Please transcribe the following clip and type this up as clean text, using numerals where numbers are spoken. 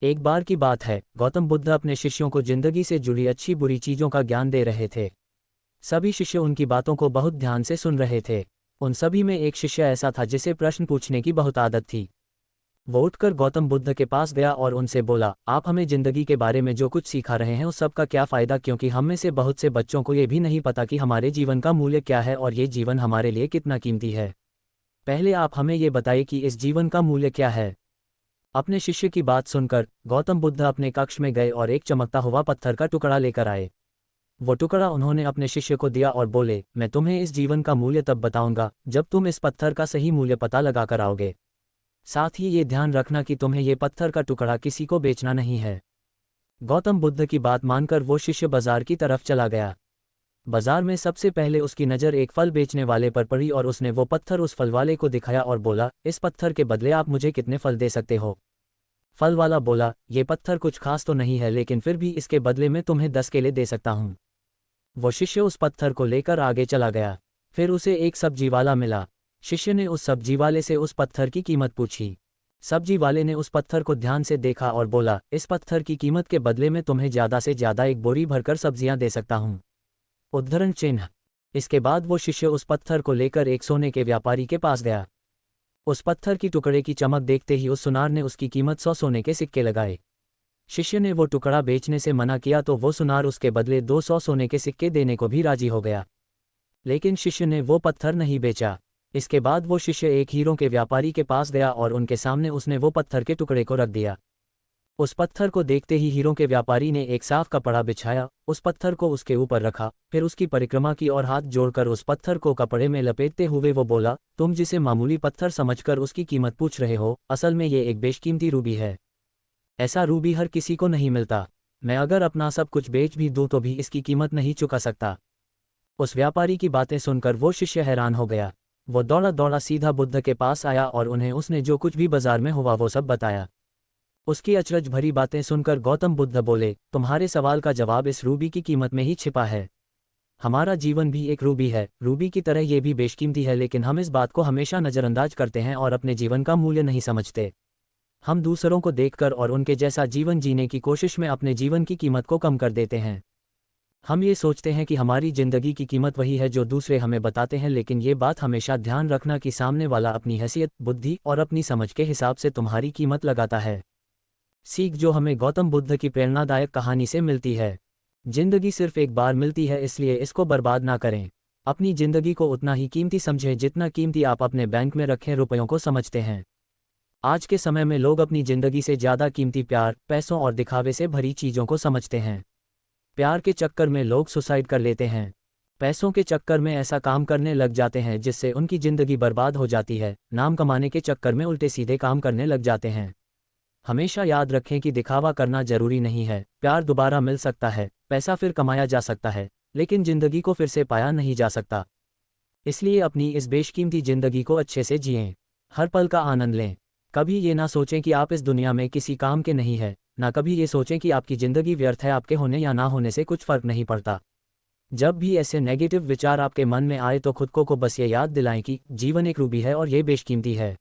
एक बार की बात है, गौतम बुद्ध अपने शिष्यों को जिंदगी से जुड़ी अच्छी बुरी चीज़ों का ज्ञान दे रहे थे। सभी शिष्य उनकी बातों को बहुत ध्यान से सुन रहे थे। उन सभी में एक शिष्य ऐसा था जिसे प्रश्न पूछने की बहुत आदत थी। वो उठकर गौतम बुद्ध के पास गया और उनसे बोला, आप हमें जिंदगी के बारे में जो कुछ सिखा रहे हैं उस सब का क्या फ़ायदा, क्योंकि हम में से बहुत से बच्चों को ये भी नहीं पता कि हमारे जीवन का मूल्य क्या है और ये जीवन हमारे लिए कितना कीमती है। पहले आप हमें ये बताइए कि इस जीवन का मूल्य क्या है। अपने शिष्य की बात सुनकर गौतम बुद्ध अपने कक्ष में गए और एक चमकता हुआ पत्थर का टुकड़ा लेकर आए। वो टुकड़ा उन्होंने अपने शिष्य को दिया और बोले, मैं तुम्हें इस जीवन का मूल्य तब बताऊंगा जब तुम इस पत्थर का सही मूल्य पता लगा कर आओगे। साथ ही ये ध्यान रखना कि तुम्हें ये पत्थर का टुकड़ा किसी को बेचना नहीं है। गौतम बुद्ध की बात मानकर वो शिष्य बाजार की तरफ चला गया। बाजार में सबसे पहले उसकी नज़र एक फल बेचने वाले पर पड़ी और उसने वो पत्थर उस फल वाले को दिखाया और बोला, इस पत्थर के बदले आप मुझे कितने फल दे सकते हो। फल वाला बोला, ये पत्थर कुछ खास तो नहीं है, लेकिन फिर भी इसके बदले में तुम्हें 10 केले दे सकता हूँ। वो शिष्य उस पत्थर को लेकर आगे चला गया। फिर उसे एक सब्जी वाला मिला। शिष्य ने उस सब्जी वाले से उस पत्थर की कीमत पूछी। सब्जी वाले ने उस पत्थर को ध्यान से देखा और बोला, इस पत्थर की कीमत के बदले में तुम्हें ज़्यादा से ज़्यादा एक बोरी भरकर सब्जियां दे सकता हूँ। उद्धरण चिन्ह। इसके बाद वो शिष्य उस पत्थर को लेकर एक सोने के व्यापारी के पास गया। उस पत्थर की टुकड़े की चमक देखते ही उस सुनार ने उसकी कीमत 100 सोने के सिक्के लगाए। शिष्य ने वो टुकड़ा बेचने से मना किया तो वो सुनार उसके बदले 200 सोने के सिक्के देने को भी राजी हो गया। लेकिन शिष्य ने वो पत्थर नहीं बेचा। इसके बाद वो शिष्य एक हीरों के व्यापारी के पास गया और उनके सामने उसने वो पत्थर के टुकड़े को रख दिया। उस पत्थर को देखते ही हीरों के व्यापारी ने एक साफ कपड़ा बिछाया, उस पत्थर को उसके ऊपर रखा, फिर उसकी परिक्रमा की और हाथ जोड़कर उस पत्थर को कपड़े में लपेटते हुए वो बोला, तुम जिसे मामूली पत्थर समझकर उसकी कीमत पूछ रहे हो, असल में ये एक बेशकीमती रूबी है। ऐसा रूबी हर किसी को नहीं मिलता। मैं अगर अपना सब कुछ बेच भी दूं तो भी इसकी कीमत नहीं चुका सकता। उस व्यापारी की बातें सुनकर वो शिष्य हैरान हो गया। वो दौड़ा दौड़ा सीधा बुद्ध के पास आया और उन्हें उसने जो कुछ भी बाजार में हुआ वो सब बताया। उसकी अचरज भरी बातें सुनकर गौतम बुद्ध बोले, तुम्हारे सवाल का जवाब इस रूबी की कीमत में ही छिपा है। हमारा जीवन भी एक रूबी है, रूबी की तरह ये भी बेशकीमती है, लेकिन हम इस बात को हमेशा नज़रअंदाज करते हैं और अपने जीवन का मूल्य नहीं समझते। हम दूसरों को देखकर और उनके जैसा जीवन जीने की कोशिश में अपने जीवन की कीमत को कम कर देते हैं। हम ये सोचते हैं कि हमारी ज़िंदगी की कीमत वही है जो दूसरे हमें बताते हैं, लेकिन ये बात हमेशा ध्यान रखना कि सामने वाला अपनी हैसियत, बुद्धि और अपनी समझ के हिसाब से तुम्हारी कीमत लगाता है। सीख जो हमें गौतम बुद्ध की प्रेरणादायक कहानी से मिलती है। जिंदगी सिर्फ एक बार मिलती है, इसलिए इसको बर्बाद ना करें। अपनी जिंदगी को उतना ही कीमती समझें जितना कीमती आप अपने बैंक में रखे रुपयों को समझते हैं। आज के समय में लोग अपनी जिंदगी से ज़्यादा कीमती प्यार, पैसों और दिखावे से भरी चीज़ों को समझते हैं। प्यार के चक्कर में लोग सुसाइड कर लेते हैं। पैसों के चक्कर में ऐसा काम करने लग जाते हैं जिससे उनकी जिंदगी बर्बाद हो जाती है। नाम कमाने के चक्कर में उल्टे सीधे काम करने लग जाते हैं। हमेशा याद रखें कि दिखावा करना जरूरी नहीं है। प्यार दोबारा मिल सकता है, पैसा फिर कमाया जा सकता है, लेकिन जिंदगी को फिर से पाया नहीं जा सकता। इसलिए अपनी इस बेशकीमती जिंदगी को अच्छे से जिएं। हर पल का आनंद लें। कभी ये ना सोचें कि आप इस दुनिया में किसी काम के नहीं हैं, ना कभी ये सोचें कि आपकी जिंदगी व्यर्थ है, आपके होने या ना होने से कुछ फर्क नहीं पड़ता। जब भी ऐसे नेगेटिव विचार आपके मन में आए तो खुद को बस ये याद दिलाएं कि जीवन एक रूबी है और ये बेशकीमती है।